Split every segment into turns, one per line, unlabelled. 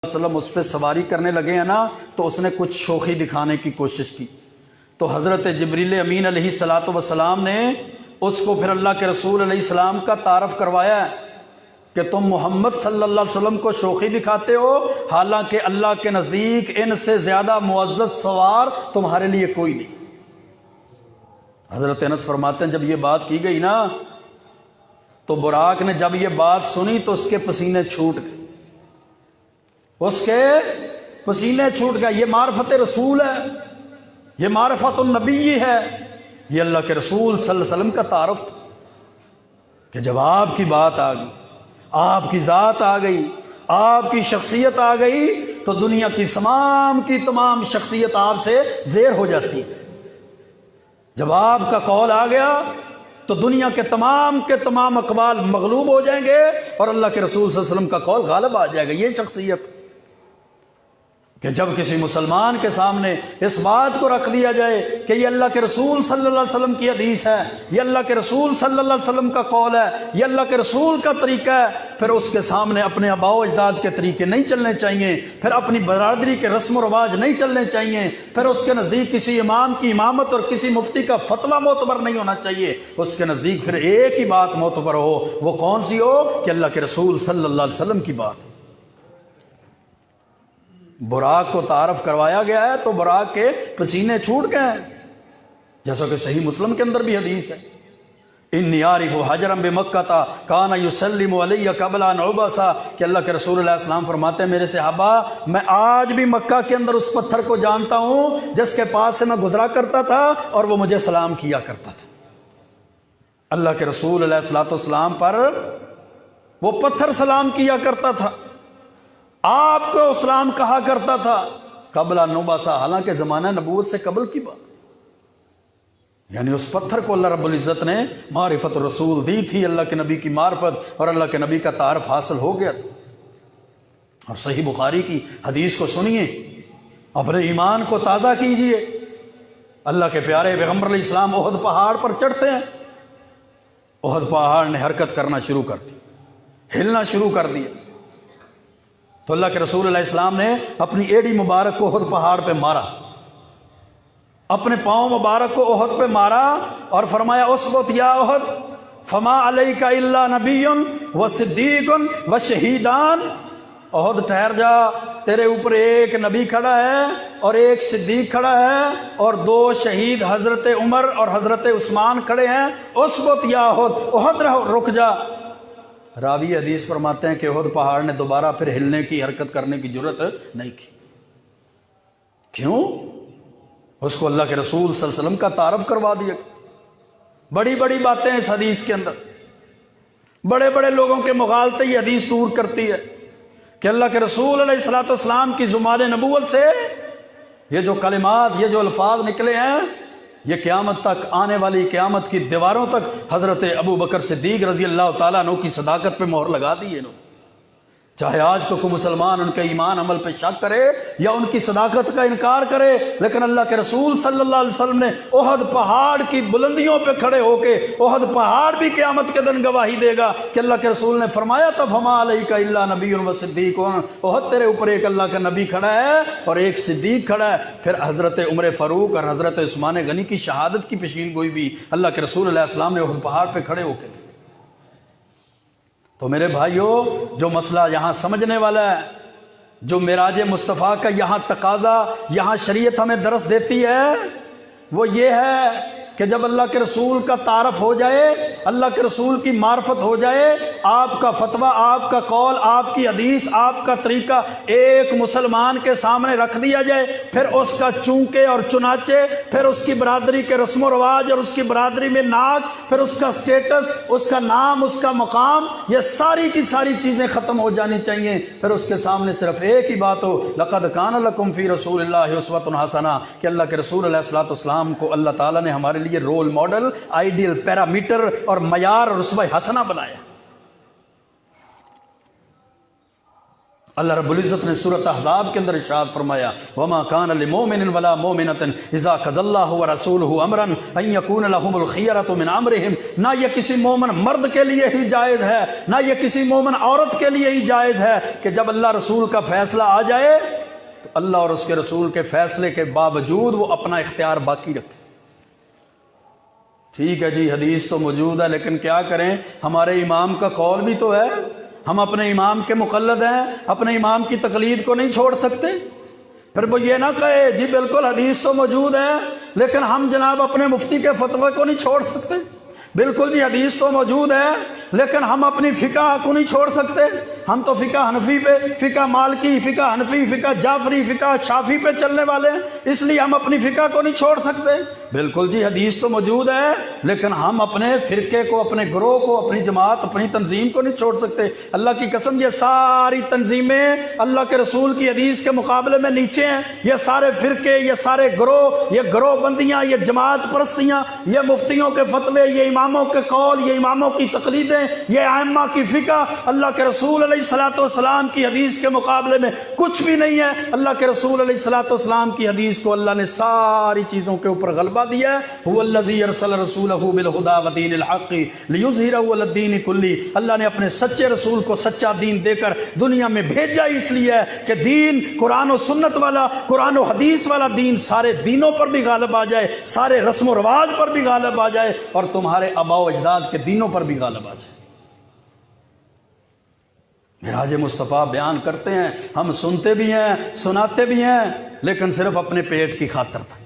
وسلم اس پہ سواری کرنے لگے ہیں نا تو اس نے کچھ شوخی دکھانے کی کوشش کی، تو حضرت جبریل امین علیہ الصلوۃ والسلام نے اس کو پھر اللہ کے رسول علیہ السلام کا تعارف کروایا ہے کہ تم محمد صلی اللہ علیہ وسلم کو شوخی دکھاتے ہو، حالانکہ اللہ کے نزدیک ان سے زیادہ معزز سوار تمہارے لیے کوئی نہیں۔ حضرت انس فرماتے ہیں جب یہ بات کی گئی نا تو براق نے جب یہ بات سنی تو اس کے پسینے چھوٹ گئے، اس کے پسینے چھوٹ گئے۔ یہ معرفت رسول ہے، یہ معرفت النبی ہے، یہ اللہ کے رسول صلی اللہ علیہ وسلم کا تعارف تھا کہ جب آپ کی بات آ گئی، آپ کی ذات آ گئی، آپ کی شخصیت آ گئی تو دنیا کی تمام شخصیت آپ سے زیر ہو جاتی ہے۔ جب آپ کا قول آ گیا تو دنیا کے تمام اقوال مغلوب ہو جائیں گے اور اللہ کے رسول صلی اللہ علیہ وسلم کا قول غالب آ جائے گا۔ یہ شخصیت کہ جب کسی مسلمان کے سامنے اس بات کو رکھ دیا جائے کہ یہ اللہ کے رسول صلی اللہ علیہ وسلم کی حدیث ہے، یہ اللہ کے رسول صلی اللہ علیہ وسلم کا قول ہے، یہ اللہ کے رسول کا طریقہ ہے، پھر اس کے سامنے اپنے آباء و اجداد کے طریقے نہیں چلنے چاہیے، پھر اپنی برادری کے رسم و رواج نہیں چلنے چاہیے، پھر اس کے نزدیک کسی امام کی امامت اور کسی مفتی کا فتویٰ معتبر نہیں ہونا چاہیے۔ اس کے نزدیک پھر ایک ہی بات معتبر ہو، وہ کون سی ہو؟ کہ اللہ کے رسول صلی اللہ علیہ وسلم کی بات۔ براق کو تعارف کروایا گیا ہے تو براق کے پسینے چھوٹ گئے ہیں، جیسا کہ صحیح مسلم کے اندر بھی حدیث ہے، انی عارف حجرا بمکہ کان یسلم علی قبل ان ابعث، کہ اللہ کے رسول علیہ السلام فرماتے ہیں میرے صحابہ میں آج بھی مکہ کے اندر اس پتھر کو جانتا ہوں جس کے پاس سے میں گزرا کرتا تھا اور وہ مجھے سلام کیا کرتا تھا۔ اللہ کے رسول علیہ الصلوۃ والسلام پر وہ پتھر سلام کیا کرتا تھا، آپ کو اسلام کہا کرتا تھا قبل نباسا، حالانکہ زمانہ نبوت سے قبل کی بات، یعنی اس پتھر کو اللہ رب العزت نے معرفت الرسول دی تھی، اللہ کے نبی کی معرفت اور اللہ کے نبی کا تعارف حاصل ہو گیا تھا۔ اور صحیح بخاری کی حدیث کو سنیے، اپنے ایمان کو تازہ کیجئے۔ اللہ کے پیارے پیغمبر علیہ السلام احد پہاڑ پر چڑھتے ہیں، احد پہاڑ نے حرکت کرنا شروع کر دی، ہلنا شروع کر دیا، تو اللہ کے رسول علیہ السلام نے اپنی ایڑی مبارک کو احد پہاڑ پہ مارا، اپنے پاؤں مبارک کو احد پہ مارا اور فرمایا اسبت یا احد فما علیک الا نبی و صدیق و شہیدان، احد ٹھہر جا، تیرے اوپر ایک نبی کھڑا ہے اور ایک صدیق کھڑا ہے اور دو شہید حضرت عمر اور حضرت عثمان کھڑے ہیں، اسبت یا احد، احد رک جا۔ راوی حدیث فرماتے ہیں کہ احد پہاڑ نے دوبارہ پھر ہلنے کی حرکت کرنے کی جرت نہیں کی۔ کیوں؟ اس کو اللہ کے رسول صلی اللہ علیہ وسلم کا تعارف کروا دیا۔ بڑی بڑی باتیں اس حدیث کے اندر، بڑے بڑے لوگوں کے مغالطے یہ حدیث دور کرتی ہے کہ اللہ کے رسول علیہ الصلوۃ والسلام کی زبان نبوت سے یہ جو کلمات، یہ جو الفاظ نکلے ہیں، یہ قیامت تک، آنے والی قیامت کی دیواروں تک حضرت ابو بکر صدیق رضی اللہ تعالیٰ عنہ کی صداقت پہ مہر لگا دی ہے۔ چاہے آج کو کوئی مسلمان ان کے ایمان عمل پہ شک کرے یا ان کی صداقت کا انکار کرے، لیکن اللہ کے رسول صلی اللہ علیہ وسلم نے احد پہاڑ کی بلندیوں پہ کھڑے ہو کے، احد پہاڑ بھی قیامت کے دن گواہی دے گا کہ اللہ کے رسول نے فرمایا تھا فما علیک الا نبی و صدیق، احد تیرے اوپر ایک اللہ کا نبی کھڑا ہے اور ایک صدیق کھڑا ہے۔ پھر حضرت عمر فاروق اور حضرت عثمان غنی کی شہادت کی پیشین گوئی بھی اللہ کے رسول علیہ السلام نے احد پہاڑ پہ کھڑے ہو کے۔ تو میرے بھائیوں، جو مسئلہ یہاں سمجھنے والا ہے، جو معراج مصطفیٰ کا یہاں تقاضا، یہاں شریعت ہمیں درس دیتی ہے، وہ یہ ہے کہ جب اللہ کے رسول کا تعارف ہو جائے، اللہ کے رسول کی معرفت ہو جائے، آپ کا فتویٰ، آپ کا قول، آپ کی حدیث، آپ کا طریقہ ایک مسلمان کے سامنے رکھ دیا جائے، پھر اس کا چونکے اور چنانچے، پھر اس کی برادری کے رسم و رواج اور اس کی برادری میں ناک، پھر اس کا سٹیٹس، اس کا نام، اس کا مقام، یہ ساری کی ساری چیزیں ختم ہو جانی چاہیے۔ پھر اس کے سامنے صرف ایک ہی بات ہو، لقد کان لکم فی رسول اللہ اسوۃ حسنہ، کہ اللہ کے رسول علیہ الصلوۃ والسلام کو اللہ تعالیٰ نے ہمارے لیے رول ماڈل، آئیڈیل، پیرامیٹر اور معیار اور اسوہ حسنہ بنایا۔ اللہ رب العزت نے سورۃ احزاب کے اندر ارشاد فرمایا وما کان لمؤمن ولا مؤمنۃ اذا قضى الله ورسوله امرا ان يكون لهم الخيرۃ من امرهم، نہ یہ کسی مومن مرد کے لیے ہی جائز ہے، نہ یہ کسی مومن عورت کے لیے ہی جائز ہے کہ جب اللہ رسول کا فیصلہ آ جائے تو اللہ اور اس کے رسول کے فیصلے کے باوجود وہ اپنا اختیار باقی رکھے۔ ٹھیک ہے جی، حدیث تو موجود ہے، لیکن کیا کریں، ہمارے امام کا قول بھی تو ہے، ہم اپنے امام کے مقلد ہیں، اپنے امام کی تقلید کو نہیں چھوڑ سکتے۔ پھر وہ یہ نہ کہے جی بالکل حدیث تو موجود ہے لیکن ہم جناب اپنے مفتی کے فتوے کو نہیں چھوڑ سکتے، بالکل جی حدیث تو موجود ہے لیکن ہم اپنی فقہ کو نہیں چھوڑ سکتے، ہم تو فقہ حنفی پہ، فقہ مالکی، فقہ حنفی، فقہ جعفری، فقہ شافعی پہ چلنے والے ہیں، اس لیے ہم اپنی فقہ کو نہیں چھوڑ سکتے۔ بالکل جی حدیث تو موجود ہے لیکن ہم اپنے فرقے کو، اپنے گروہ کو، اپنی جماعت، اپنی تنظیم کو نہیں چھوڑ سکتے۔ اللہ کی قسم یہ ساری تنظیمیں اللہ کے رسول کی حدیث کے مقابلے میں نیچے ہیں، یہ سارے فرقے، یہ سارے گروہ، یہ گروہ بندیاں، یہ جماعت پرستیاں، یہ مفتیوں کے فتوے، یہ اماموں کے قول، یہ اماموں کی تقلیدیں، یہ ائمہ کی فقہ اللہ کے رسول علیہ الصلوۃ والسلام کی حدیث کے مقابلے میں کچھ بھی نہیں ہے۔ اللہ کے رسول علیہ الصلوۃ والسلام کی حدیث کو اللہ نے ساری چیزوں کے اوپر غلبہ دیا ہے۔ هو الذی ارسل رسولہ بالہدی ودین الحق لیظہرہ علی الدین کلہ، اللہ نے اپنے سچے رسول کو سچا دین دے کر دنیا میں بھیجا اس لیے ہے کہ دین قرآن و سنت والا، قرآن و حدیث والا دین سارے دینوں پر بھی غالب آ جائے، سارے رسم و رواج پر بھی غالب آ جائے اور تمہارے آباء و اجداد کے دینوں پر بھی غالب آ جائے۔ معراج مصطفیٰ بیان کرتے ہیں، ہم سنتے بھی ہیں، سناتے بھی ہیں، لیکن صرف اپنے پیٹ کی خاطر تک۔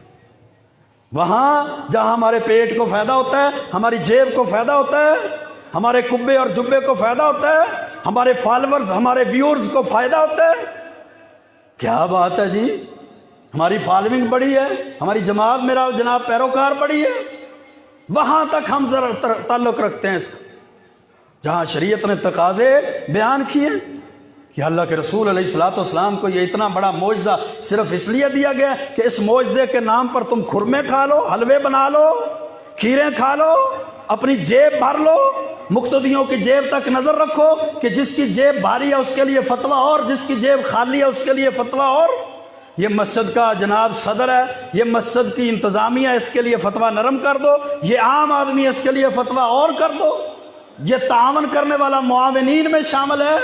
وہاں جہاں ہمارے پیٹ کو فائدہ ہوتا ہے، ہماری جیب کو فائدہ ہوتا ہے، ہمارے کبے اور جبے کو فائدہ ہوتا ہے، ہمارے فالورز، ہمارے ویورز کو فائدہ ہوتا ہے، کیا بات ہے جی، ہماری فالوئنگ بڑی ہے، ہماری جماعت میرا جناب پیروکار بڑی ہے، وہاں تک ہم ذرا تعلق رکھتے ہیں اس کا، جہاں شریعت نے تقاضے بیان کیے کہ اللہ کے رسول علیہ الصلوۃ والسلام کو یہ اتنا بڑا معجزہ صرف اس لیے دیا گیا کہ اس معجزے کے نام پر تم کھرمے کھا لو، حلوے بنا لو، کھیریں کھا لو، اپنی جیب بھر لو، مقتدیوں کی جیب تک نظر رکھو کہ جس کی جیب بھاری ہے اس کے لیے فتویٰ اور، جس کی جیب خالی ہے اس کے لیے فتویٰ اور۔ یہ مسجد کا جناب صدر ہے، یہ مسجد کی انتظامیہ، اس کے لیے فتویٰ نرم کر دو، یہ عام آدمی ہے اس کے لیے فتویٰ اور کر دو، یہ تعاون کرنے والا معاونین میں شامل ہے،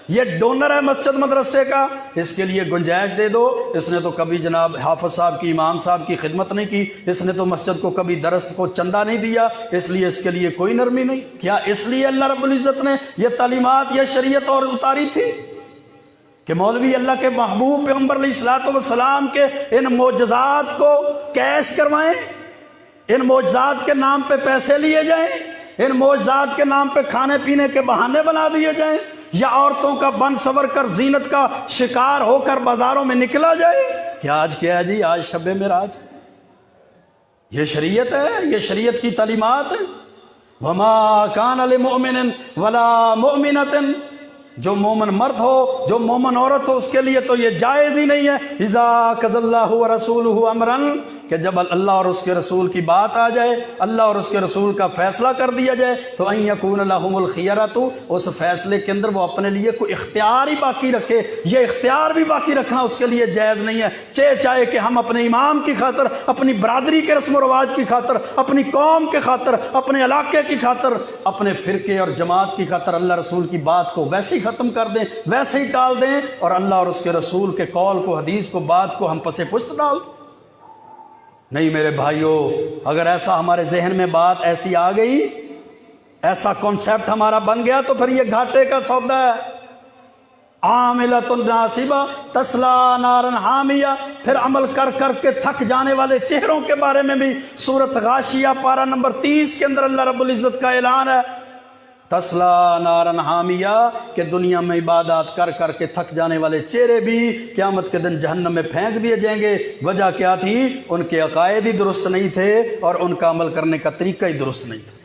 یہ ڈونر ہے مسجد مدرسے کا، اس کے لیے گنجائش دے دو۔ اس نے تو کبھی جناب حافظ صاحب کی، امام صاحب کی خدمت نہیں کی، اس نے تو مسجد کو کبھی درس کو چندہ نہیں دیا، اس لیے اس کے لیے کوئی نرمی نہیں۔ کیا اس لیے اللہ رب العزت نے یہ تعلیمات، یہ شریعت اور اتاری تھی کہ مولوی اللہ کے محبوب پیغمبر علیہ الصلوۃ والسلام کے ان معجزات کو کیش کروائیں، ان معجزات کے نام پہ پیسے لیے جائیں، ان معجزات کے نام پہ کھانے پینے کے بہانے بنا دیے جائیں، یا عورتوں کا بن سور کر زینت کا شکار ہو کر بازاروں میں نکلا جائے؟ کیا آج کیا ہے جی، آج شب معراج، یہ شریعت ہے، یہ شریعت کی تعلیمات ہے۔ وما کان لمؤمن ولا مؤمنۃ، جو مومن مرد ہو، جو مومن عورت ہو، اس کے لیے تو یہ جائز ہی نہیں ہے اذا قضى الله ورسوله امرا، کہ جب اللہ اور اس کے رسول کی بات آ جائے، اللہ اور اس کے رسول کا فیصلہ کر دیا جائے تو ان یکون لهم الخیرۃ، اس فیصلے کے اندر وہ اپنے لیے کوئی اختیار ہی باقی رکھے، یہ اختیار بھی باقی رکھنا اس کے لیے جائز نہیں ہے، چاہے کہ ہم اپنے امام کی خاطر، اپنی برادری کے رسم و رواج کی خاطر، اپنی قوم کے خاطر، اپنے علاقے کی خاطر، اپنے فرقے اور جماعت کی خاطر اللہ رسول کی بات کو ویسے ہی ختم کر دیں، ویسے ہی ٹال دیں، اور اللہ اور اس کے رسول کے قول کو، حدیث کو، بات کو ہم پس پشت ڈال دیں۔ نہیں میرے بھائیوں، اگر ایسا ہمارے ذہن میں بات ایسی آ گئی، ایسا کانسیپٹ ہمارا بن گیا، تو پھر یہ گھاٹے کا سودا ہے۔ عاملۃ ناصبہ تصلی نارا حامیہ، پھر عمل کر کر کے تھک جانے والے چہروں کے بارے میں بھی سورۃ غاشیہ پارہ نمبر 30 کے اندر اللہ رب العزت کا اعلان ہے، تسلا نارن حامیہ، کہ دنیا میں عبادات کر کر کے تھک جانے والے چہرے بھی قیامت کے دن جہنم میں پھینک دیے جائیں گے۔ وجہ کیا تھی؟ ان کے عقائد ہی درست نہیں تھے اور ان کا عمل کرنے کا طریقہ ہی درست نہیں تھا۔